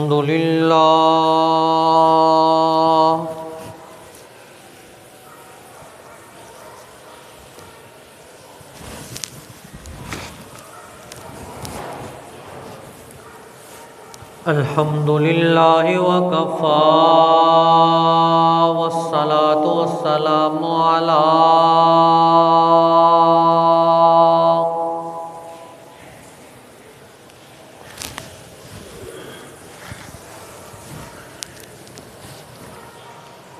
الحمد لله الحمد لله وكفى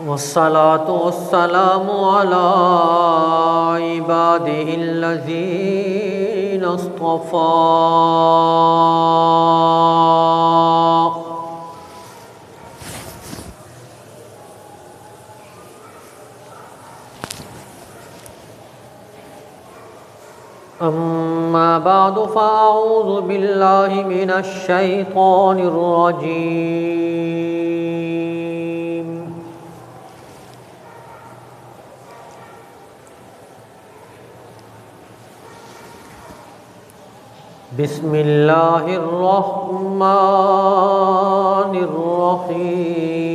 والصلاة والسلام على عباده الذين اصطفى أما بعد فأعوذ بالله من الشيطان الرجيم بسم الله الرحمن الرحيم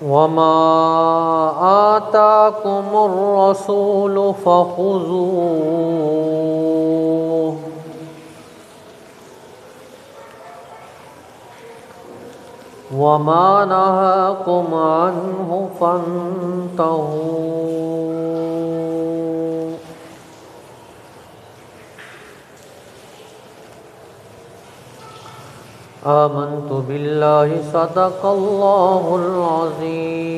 وما آتاكم الرسول فخذوه وما نهاكم عنه فانتهوا آمنت بالله صدق الله العظيم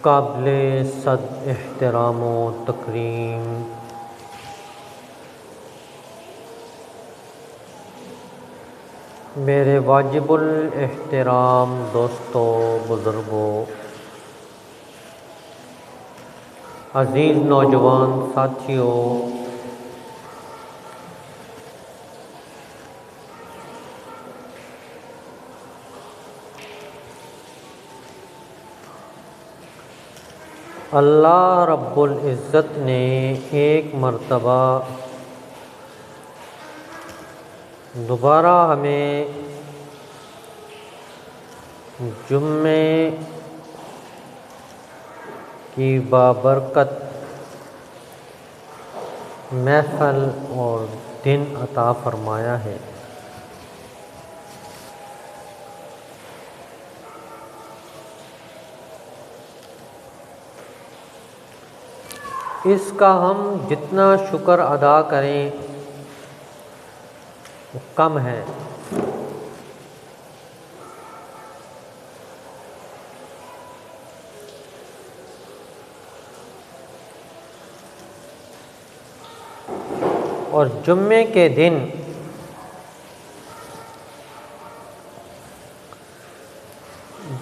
قابل صد احترام و تکریم میرے واجب الاحترام دوستو، بزرگوں، عزیز نوجوان ساتھیوں، اللہ رب العزت نے ایک مرتبہ دوبارہ ہمیں جمعے کی بابرکت محفل اور دن عطا فرمایا ہے۔ اس کا ہم جتنا شکر ادا کریں وہ کم ہے۔ اور جمعے کے دن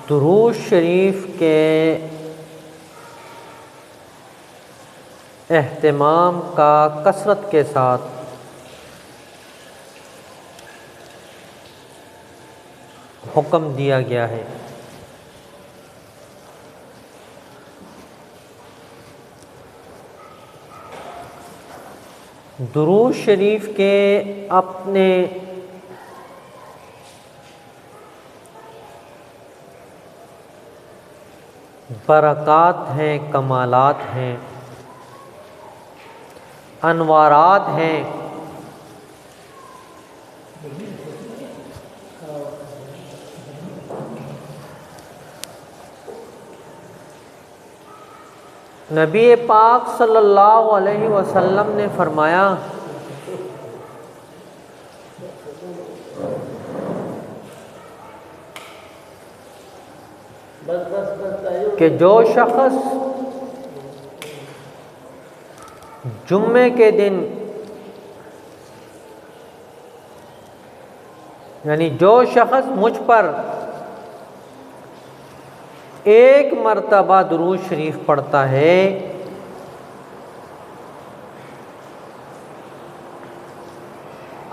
درود شریف کے اہتمام کا کثرت کے ساتھ حکم دیا گیا ہے۔ درود شریف کے اپنے برکات ہیں، کمالات ہیں، انوارات ہیں۔ نبی پاک صلی اللہ علیہ وسلم نے فرمایا کہ جو شخص جمعے کے دن یعنی جو شخص مجھ پر ایک مرتبہ درود شریف پڑھتا ہے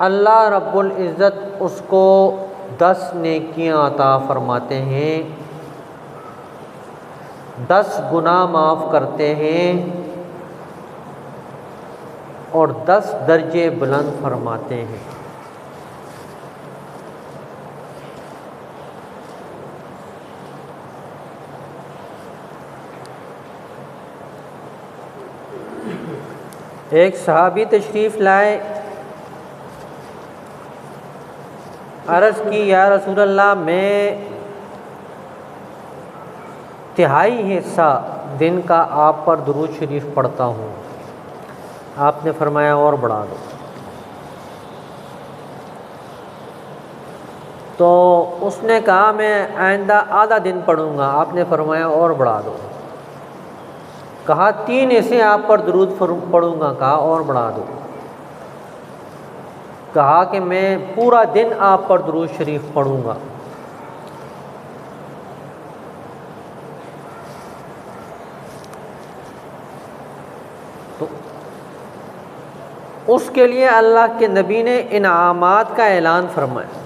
اللہ رب العزت اس کو 10 نیکیاں عطا فرماتے ہیں، 10 گناہ معاف کرتے ہیں اور 10 درجے بلند فرماتے ہیں۔ ایک صحابی تشریف لائے، عرض کی یا رسول اللہ میں تہائی حصہ دن کا آپ پر درود شریف پڑھتا ہوں۔ آپ نے فرمایا اور بڑھا دو۔ تو اس نے کہا میں آئندہ آدھا دن پڑھوں گا۔ آپ نے فرمایا اور بڑھا دو۔ کہا 3 حصے آپ پر درود پڑھوں گا۔ کہا اور بڑھا دو۔ کہا کہ میں پورا دن آپ پر درود شریف پڑھوں گا۔ تو اس کے لیے اللہ کے نبی نے انعامات کا اعلان فرمایا۔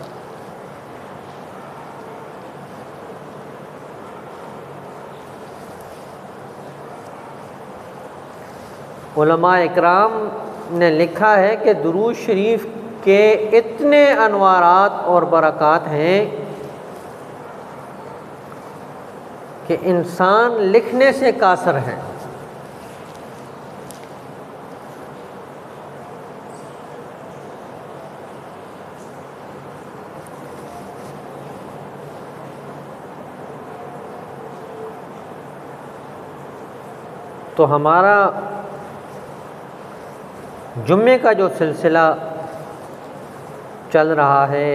علماء اکرام نے لکھا ہے کہ درود شریف کے اتنے انوارات اور برکات ہیں کہ انسان لکھنے سے قاصر ہے۔ تو ہمارا جمعے کا جو سلسلہ چل رہا ہے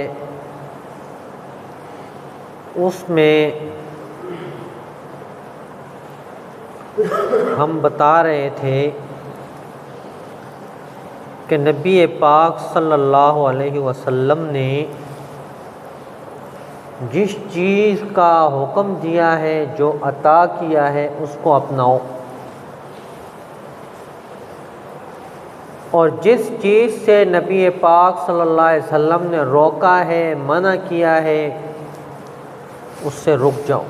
اس میں ہم بتا رہے تھے کہ نبی پاک صلی اللہ علیہ وسلم نے جس چیز کا حکم دیا ہے، جو عطا کیا ہے، اس کو اپناؤ، اور جس چیز سے نبی پاک صلی اللہ علیہ وسلم نے روکا ہے، منع کیا ہے، اس سے رک جاؤ۔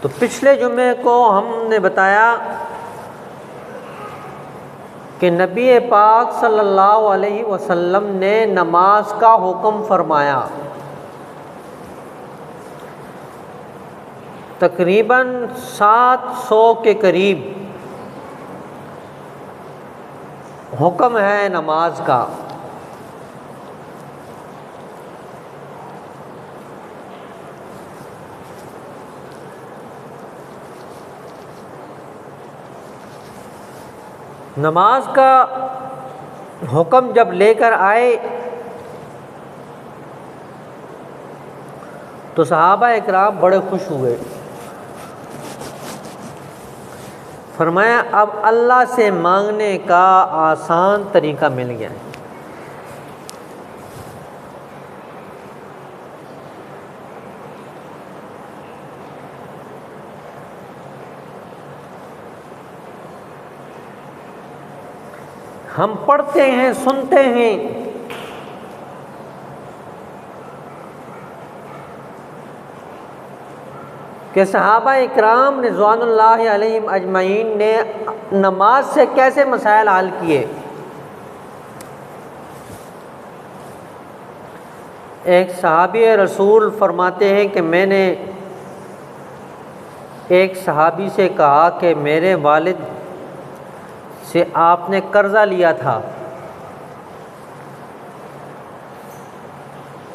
تو پچھلے جمعے کو ہم نے بتایا کہ نبی پاک صلی اللہ علیہ وسلم نے نماز کا حکم فرمایا۔ تقریباً 700 کے قریب حکم ہے نماز کا۔ نماز کا حکم جب لے کر آئے تو صحابہ اکرام بڑے خوش ہوئے۔ فرمایا اب اللہ سے مانگنے کا آسان طریقہ مل گیا ہے۔ ہم پڑھتے ہیں، سنتے ہیں کہ صحابہ اکرام رضوان اللہ علیہم اجمعین نے نماز سے کیسے مسائل حل کیے۔ ایک صحابی رسول فرماتے ہیں کہ میں نے ایک صحابی سے کہا کہ میرے والد سے آپ نے قرضہ لیا تھا،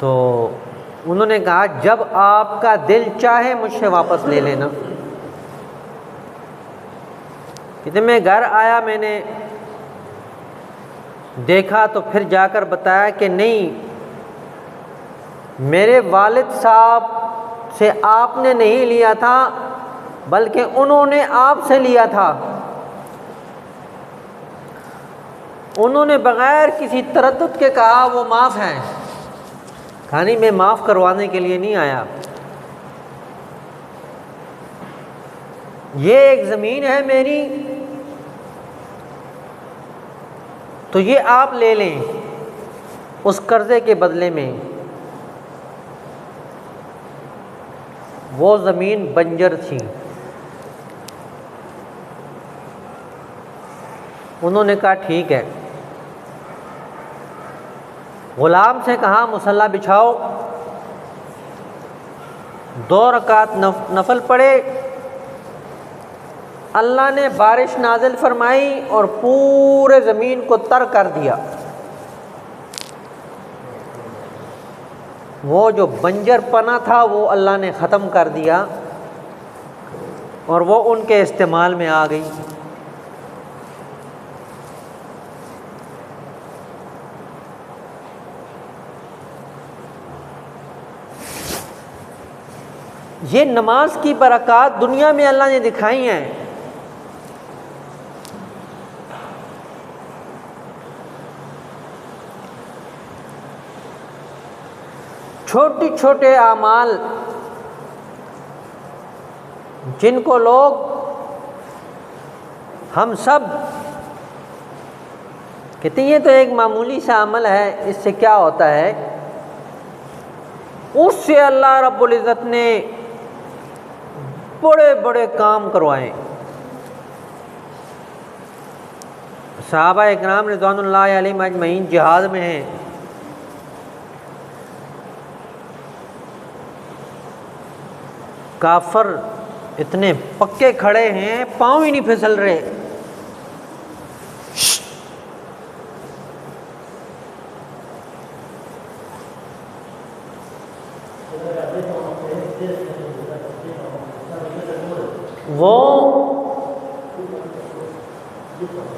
تو انہوں نے کہا جب آپ کا دل چاہے مجھ سے واپس لے لینا۔ کہتے میں گھر آیا، میں نے دیکھا تو پھر جا کر بتایا کہ نہیں، میرے والد صاحب سے آپ نے نہیں لیا تھا، بلکہ انہوں نے آپ سے لیا تھا۔ انہوں نے بغیر کسی تردد کے کہا وہ معاف ہیں، کہا نہیں میں معاف کروانے کے لیے نہیں آیا، یہ ایک زمین ہے میری تو یہ آپ لے لیں اس قرضے کے بدلے میں۔ وہ زمین بنجر تھی۔ انہوں نے کہا ٹھیک ہے، غلام سے کہا مصلی بچھاؤ، 2 رکعت نفل پڑھے، اللہ نے بارش نازل فرمائی اور پورے زمین کو تر کر دیا۔ وہ جو بنجر پنا تھا وہ اللہ نے ختم کر دیا اور وہ ان کے استعمال میں آ گئی۔ یہ نماز کی برکات دنیا میں اللہ نے دکھائی ہیں۔ چھوٹے چھوٹے اعمال جن کو لوگ ہم سب کہتے ہیں یہ تو ایک معمولی سا عمل ہے، اس سے کیا ہوتا ہے، اس سے اللہ رب العزت نے بڑے بڑے کام کروائے۔ صحابہ اکرام رضوان اللہ علیہم اجمعین جہاد میں ہیں، کافر اتنے پکے کھڑے ہیں پاؤں ہی نہیں پھسل رہے، وہ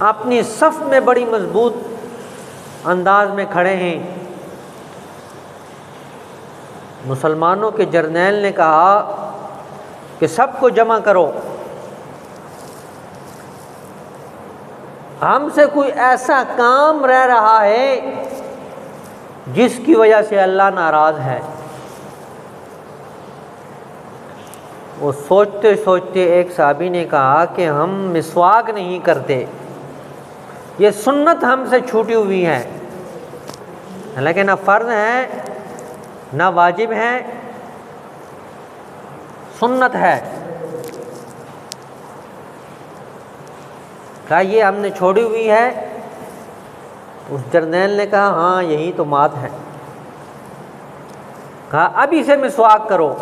اپنی صف میں بڑی مضبوط انداز میں کھڑے ہیں۔ مسلمانوں کے جرنیل نے کہا کہ سب کو جمع کرو، ہم سے کوئی ایسا کام رہ رہا ہے جس کی وجہ سے اللہ ناراض ہے۔ وہ سوچتے سوچتے ایک صحابی نے کہا کہ ہم مسواک نہیں کرتے، یہ سنت ہم سے چھوٹی ہوئی ہے، حالانکہ نہ فرض ہے نہ واجب ہے، سنت ہے۔ کہا یہ ہم نے چھوڑی ہوئی ہے؟ اس جرنیل نے کہا ہاں یہی تو بات ہے۔ کہا ابھی سے مسواک کرو۔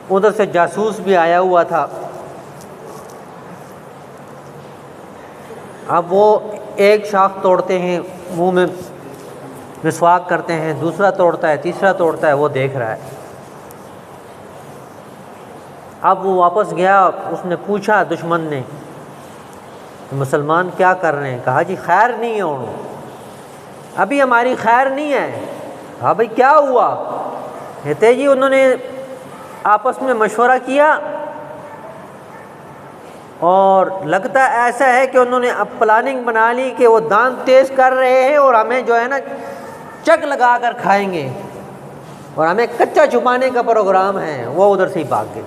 ادھر سے جاسوس بھی آیا ہوا تھا، اب وہ ایک شاخ توڑتے ہیں منہ میں مسواک کرتے ہیں، دوسرا توڑتا ہے، تیسرا توڑتا ہے، وہ دیکھ رہا ہے۔ اب وہ واپس گیا، اس نے پوچھا دشمن نے مسلمان کیا کر رہے ہیں؟ کہا جی خیر نہیں ہے انہوں، ابھی ہماری خیر نہیں ہے۔ کہا بھائی کیا ہوا؟ کہتے جی انہوں نے آپس میں مشورہ کیا اور لگتا ایسا ہے کہ انہوں نے اب پلاننگ بنا لی کہ وہ دانت تیز کر رہے ہیں اور ہمیں جو ہے نا چک لگا کر کھائیں گے، اور ہمیں کچا چھپانے کا پروگرام ہے۔ وہ ادھر سے ہی بھاگ گئے۔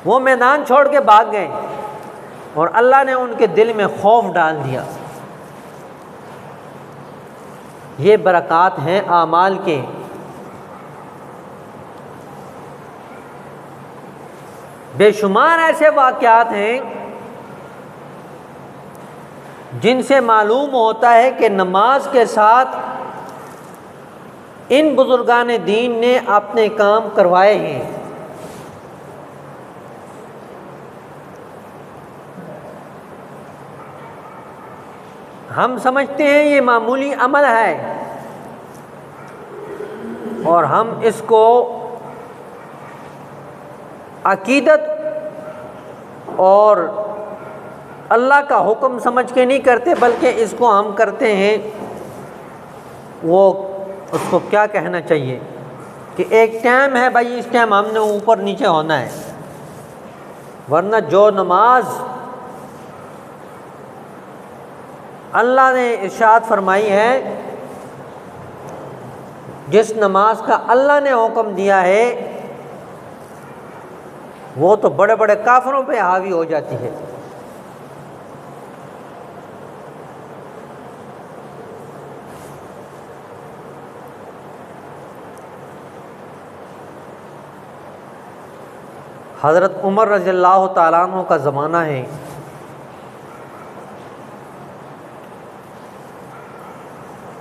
وہ میدان چھوڑ کے بھاگ گئے اور اللہ نے ان کے دل میں خوف ڈال دیا۔ یہ برکات ہیں اعمال کے۔ بے شمار ایسے واقعات ہیں جن سے معلوم ہوتا ہے کہ نماز کے ساتھ ان بزرگان دین نے اپنے کام کروائے ہیں۔ ہم سمجھتے ہیں یہ معمولی عمل ہے اور ہم اس کو عقیدت اور اللہ کا حکم سمجھ کے نہیں کرتے، بلکہ اس کو ہم کرتے ہیں وہ اس کو کیا کہنا چاہیے کہ ایک ٹائم ہے بھائی، اس ٹائم ہم نے اوپر نیچے ہونا ہے، ورنہ جو نماز اللہ نے ارشاد فرمائی ہے، جس نماز کا اللہ نے حکم دیا ہے، وہ تو بڑے بڑے کافروں پہ حاوی ہو جاتی ہے۔ حضرت عمر رضی اللہ تعالیٰ عنہ کا زمانہ ہے،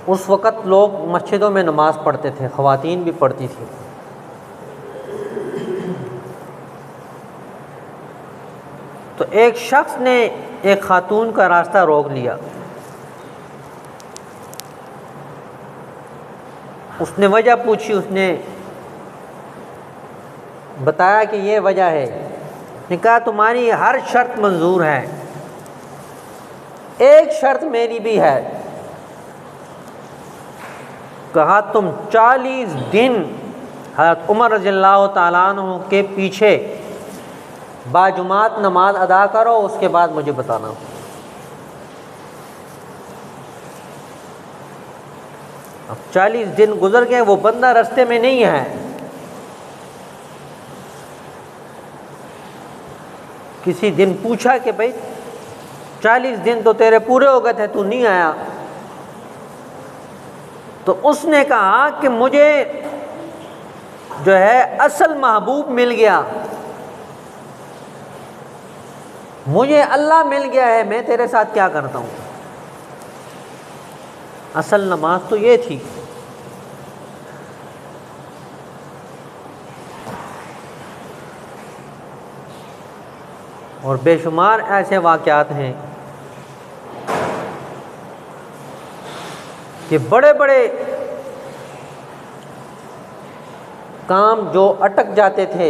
اس وقت لوگ مسجدوں میں نماز پڑھتے تھے، خواتین بھی پڑھتی تھیں۔ تو ایک شخص نے ایک خاتون کا راستہ روک لیا، اس نے وجہ پوچھی، اس نے بتایا کہ یہ وجہ ہے۔ نے کہا تمہاری ہر شرط منظور ہے، ایک شرط میری بھی ہے۔ کہا تم 40 دن حضرت عمر رضی اللہ تعالیٰ عنہ کے پیچھے باجماعت نماز ادا کرو، اس کے بعد مجھے بتانا۔ اب 40 دن گزر گئے، وہ بندہ رستے میں نہیں ہے۔ کسی دن پوچھا کہ بھائی 40 دن تو تیرے پورے ہو گئے تھے، تو نہیں آیا۔ تو اس نے کہا کہ مجھے جو ہے اصل محبوب مل گیا، مجھے اللہ مل گیا ہے، میں تیرے ساتھ کیا کرتا ہوں۔ اصل نماز تو یہ تھی۔ اور بے شمار ایسے واقعات ہیں کہ بڑے بڑے کام جو اٹک جاتے تھے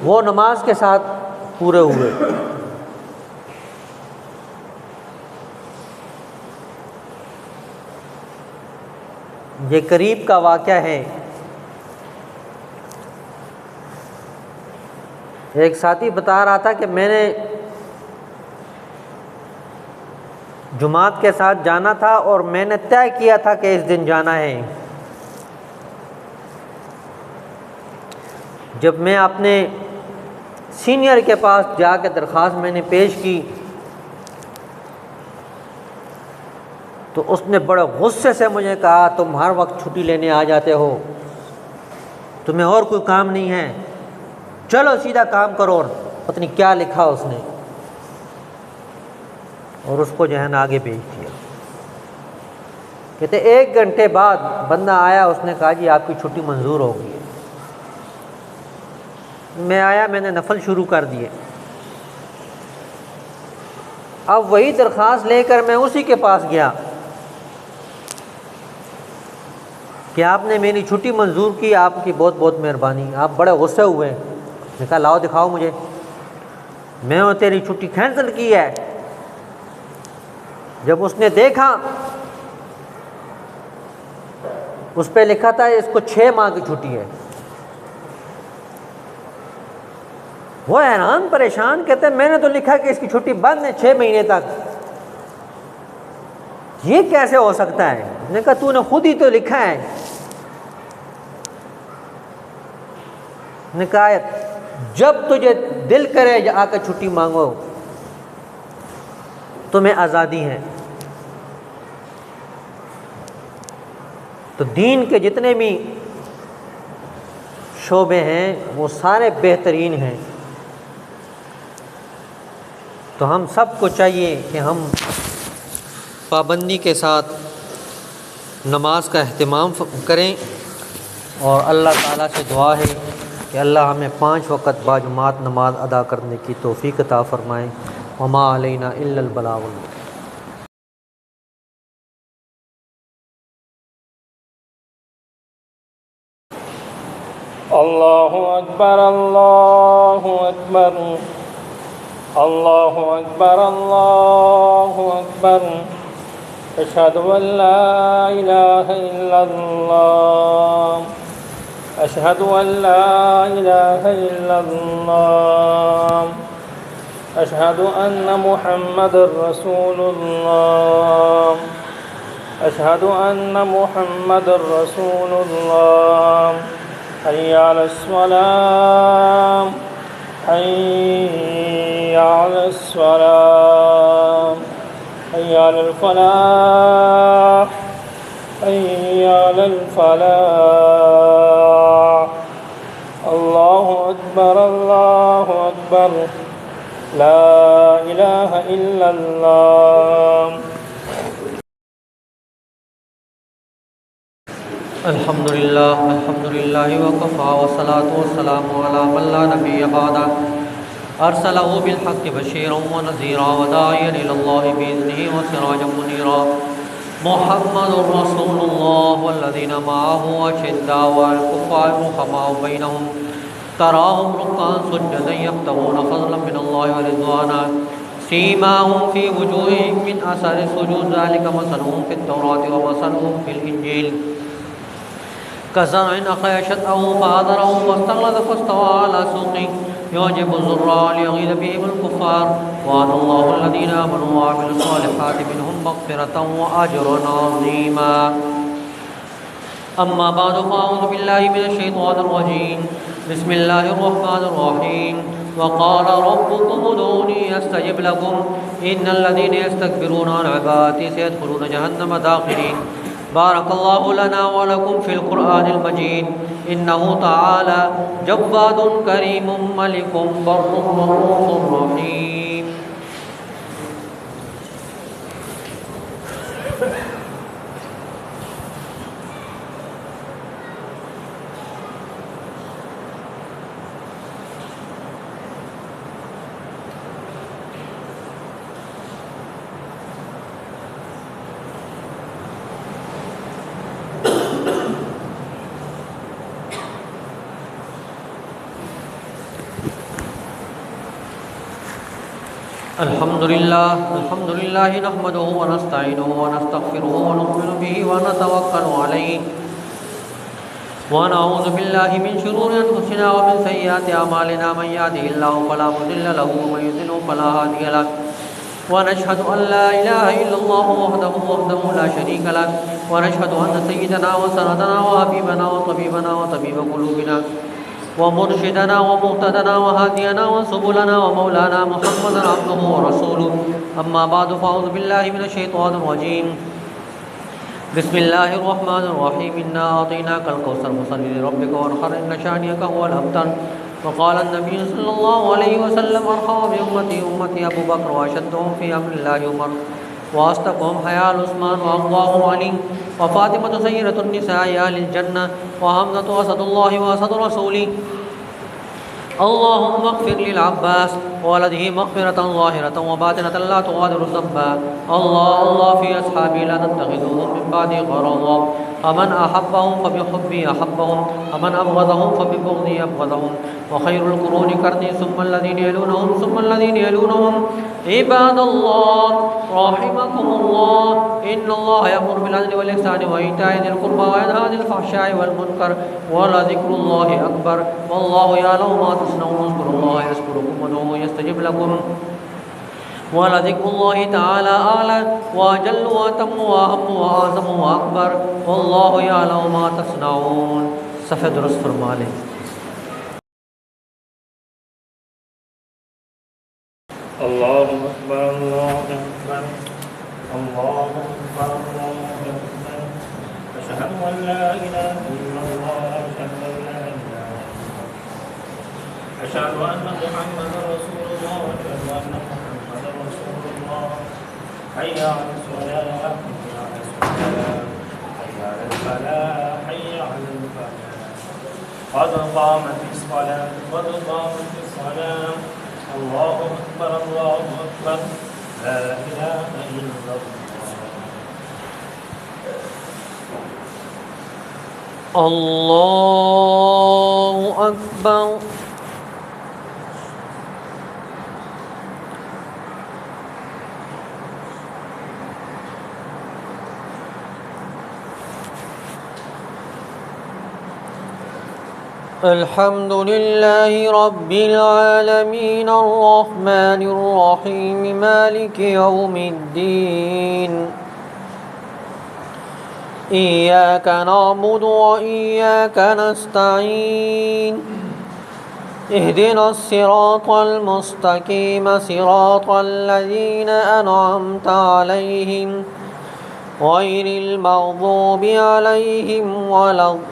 وہ نماز کے ساتھ پورے ہوئے۔ یہ قریب کا واقعہ ہے۔ ایک ساتھی بتا رہا تھا کہ میں نے جماعت کے ساتھ جانا تھا اور میں نے طے کیا تھا کہ اس دن جانا ہے۔ جب میں اپنے سینئر کے پاس جا کے درخواست میں نے پیش کی تو اس نے بڑے غصے سے مجھے کہا تم ہر وقت چھٹی لینے آ جاتے ہو، تمہیں اور کوئی کام نہیں ہے، چلو سیدھا کام کرو۔ اور پتہ نہیں کیا لکھا اس نے، اور اس کو جو ہے نا آگے بھیج دیا۔ کہتے 1 گھنٹے بعد بندہ آیا، اس نے کہا جی آپ کی چھٹی منظور ہو گئی ہے۔ میں آیا، میں نے نفل شروع کر دیے۔ اب وہی درخواست لے کر میں اسی کے پاس گیا کہ آپ نے میری چھٹی منظور کی، آپ کی بہت بہت مہربانی۔ آپ بڑے غصے ہوئے، نے کہا لاؤ دکھاؤ مجھے، میں نے تیری چھٹی کینسل کی ہے۔ جب اس نے دیکھا اس پہ لکھا تھا اس کو 6 ماہ کی چھٹی ہے، وہ حیران پریشان، کہتے ہیں میں نے تو لکھا کہ اس کی چھٹی بند ہے 6 مہینے تک، یہ کیسے ہو سکتا ہے؟ اس نے کہا تو نے خود ہی تو لکھا ہے۔ نے کہا جب تجھے دل کرے آ کر چھٹی مانگو، تمہیں آزادی ہے۔ تو دین کے جتنے بھی شعبے ہیں وہ سارے بہترین ہیں۔ تو ہم سب کو چاہیے کہ ہم پابندی کے ساتھ نماز کا اہتمام کریں، اور اللہ تعالیٰ سے دعا ہے کہ اللہ ہمیں 5 وقت باجماعت نماز ادا کرنے کی توفیق عطا فرمائے۔ وما علینا الا البلاغ۔ اللہ اکبر اللہ اکبر اللہ اکبر اللہ اکبر أشهد أن لا إله إلا الله أشهد أن لا إله إلا الله أشهد أن محمد رسول الله أشهد أن محمد رسول الله حي على الصلاة حي على الصلاة حي على الفلاح حي على الفلاح الله أكبر الله أكبر لا إله إلا الله الحمد لله وكفى والصلاة والسلام على من لا نبي بعده أرسله بالحق بشيرا ونذيرا وداعيا إلى الله بإذنه وسراجا منيرا محمد رسول الله والذين معه أشداء على الكفار رحماء بينهم تراهم ركعا سجدا يبتغون فضلا من الله ورضوانا سيماهم في وجوههم من أثر السجود ذلك مثلهم في التوراة ومثلهم في الإنجيل كزرع أخرج شطأه فآزره فاستغلظ فاستوى على سوقه يعجب الزراع ليغيظ بهم الكفار وعد الله الذين آمنوا وعملوا الصالحات منهم مغفرة وأجرا عظيما أما بعد فأعوذ بالله من الشيطان الرجيم بسم الله الرحمن الرحيم وقال ربكم ادعوني أستجب لكم إن الذين يستكبرون عن عبادتي سيدخلون جهنم داخرين بارك الله لنا ولكم في القرآن المجيد إنه تعالى جواد كريم ملك بر رؤوف رحيم الحمد لله نحمده ونستعينه ونستغفره ونؤمن به ونتوكل عليه ونعوذ بالله من شرور أنفسنا ومن سيئات أعمالنا من يهده الله فلا مضل له ومن يضلل فلا هادي له ونشهد أن لا إله إلا الله وحده لا شريك له ونشهد أن سيدنا وسندنا وحبيبنا وطبيبنا وطبيب قلوبنا ومرشدنا ومهتدنا وهادينا وسبلنا ومولانا محمدا عبده ورسوله أما بعد فأعوذ بالله من الشيطان الرجيم بسم الله الرحمن الرحيم إنا أعطيناك الكوثر فصل لربك وانحر إن شانئك هو الأبتر وقال النبي صلى الله عليه وسلم أرحم بأمتي أبو بكر وأشدهم في أمر الله عمر وأصدقهم حياء عثمان وأقواهم علي وفاطمة سيدة النساء أهل الجنة وحمزة أسد الله وأسد رسوله اللهم اغفر للعباس وولده مغفرة ظاهرة وباطنة لا تغادر ذنبا الله في أصحابي لا تتخذوهم من بعدي غرضا فمن أحبهم فبحبي أحبهم ومن أبغضهم فببغضي أبغضهم وخير القرون قرني ثم الذين يلونهم ثم الذين يلونهم عباد الله رحمكم الله إن الله يأمر بالعدل والإحسان وإيتاء ذي القربى وينهى عن الفحشاء والمنكر ولذكر الله أكبر والله يعلم ما تصنعون اذكروا الله يذكركم وادعوه يستجب لكم ولذكر الله تعالى أعلى وأجل وأتم وأهم وأعظم وأكبر والله يعلم ما تصنعون صفحہ درست فرما لیں الله أكبر الله أكبر الله أكبر الله أكبر أشهد أن لا إله إلا الله أشهد أن لا إله إلا الله أشهد أن محمدا رسول الله أشهد أن محمدا رسول الله حي على الصلاة حي على الصلاة حي على الفلاح حي على الفلاح قد قامت الصلاة قد قامت الصلاة الله أكبر الله أكبر لا إله إلا الله أكبر الحمد لله رب العالمين الرحمن الرحيم مالك يوم الدين إياك نعبد وإياك نستعين اهدنا الصراط المستقيم صراط الذين أنعمت عليهم غير المغضوب عليهم ولا الضالين.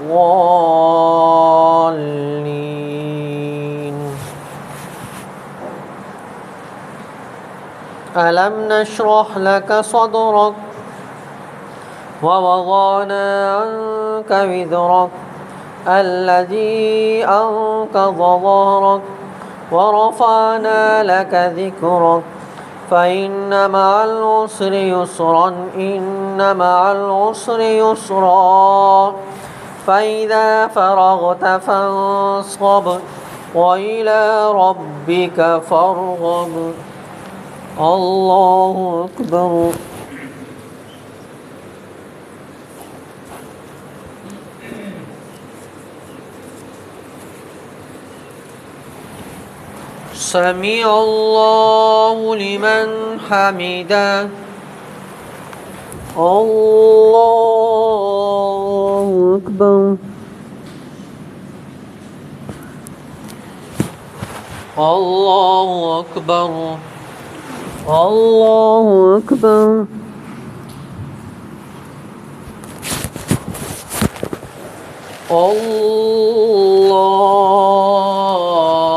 ألم نشرح لك صدرك ووضعنا عنك وزرك الذي أنقض ظهرك ورفعنا لك ذكرك فإن مع العسر يسرا إن مع العسر يسرا فإذا فرغت فانصب وإلى ربك فارغب. الله أكبر. سمع الله لمن حمده. الله أكبر. الله أكبر. الله أكبر.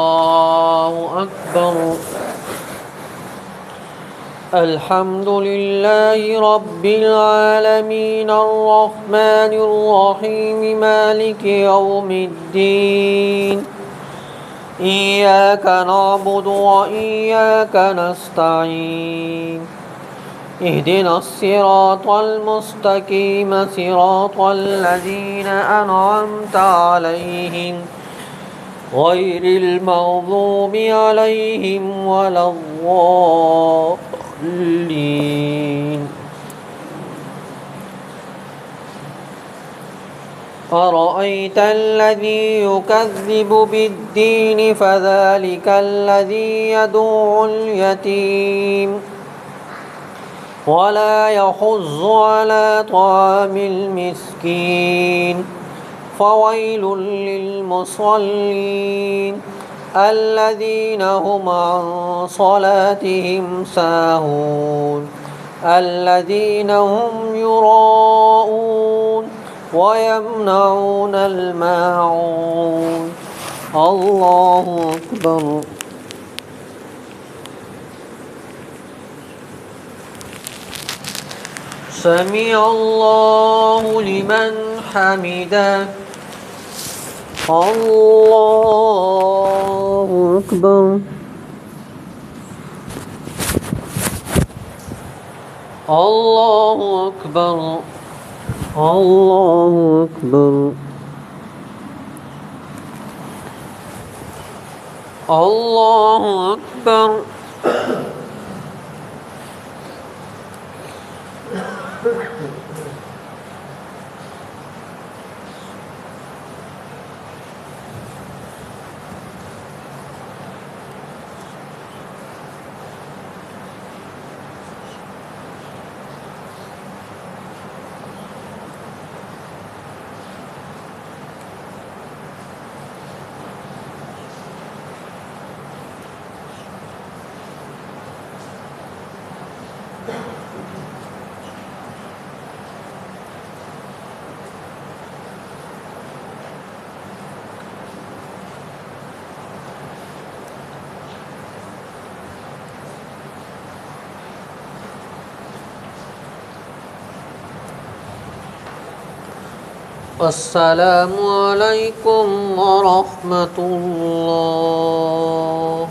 الله أكبر. الحمد لله رب العالمين الرحمن الرحيم مالك يوم الدين إياك نعبد وإياك نستعين اهدنا الصراط المستقيم صراط الذين أنعمت عليهم غير المغضوب عليهم ولا الضالين. أرأيت الذي يكذب بالدين فذلك الذي يدعو اليتيم ولا يحض على طعام المسكين فويل للمصلين الذين هم عن صلاتهم ساهون الذين هم يراءون ويمنعون الماعون. الله أكبر. سمع الله لمن حمده. الله أكبر. الله أكبر. الله أكبر. الله أكبر. السلام علیکم ورحمۃ اللہ.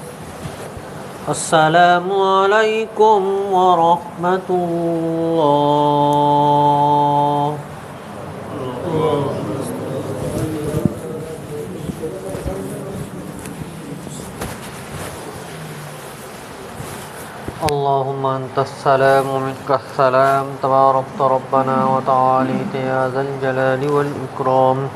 السلام علیکم ورحمۃ اللہ. اللهم انت السلام ومنك السلام تباركت ربنا وتعاليت يا ذا الجلال والإكرام.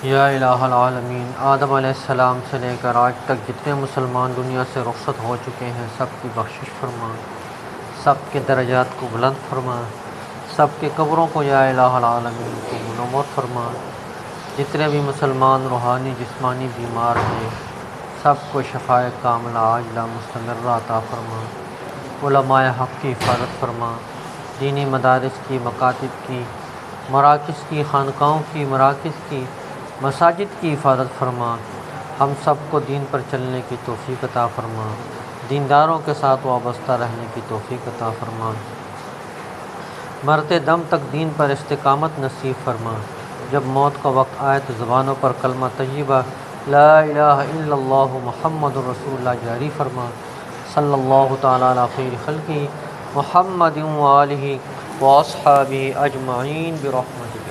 یا الہ العالمین، آدم علیہ السلام سے لے کر آج تک جتنے مسلمان دنیا سے رخصت ہو چکے ہیں سب کی بخشش فرما، سب کے درجات کو بلند فرما، سب کے قبروں کو یا الہ العالمین کو منور فرما۔ جتنے بھی مسلمان روحانی جسمانی بیمار ہیں سب کو شفائے کاملہ عاجلہ مستمرہ عطا فرما، علماء حق کی حفاظت فرما، دینی مدارس کی، مکاتب کی، مراکز کی، خانقاہوں کی، مراکز کی، مساجد کی حفاظت فرما۔ ہم سب کو دین پر چلنے کی توفیق عطا فرما، دینداروں کے ساتھ وابستہ رہنے کی توفیق عطا فرما، مرتے دم تک دین پر استقامت نصیب فرما۔ جب موت کا وقت آئے تو زبانوں پر کلمہ طیبہ لا الہ الا اللہ محمد رسول اللہ جاری فرما۔ صلی اللہ تعالیٰ علی خیر خلقہ محمد و آلہ و اصحابہ اجمعین برحمتک۔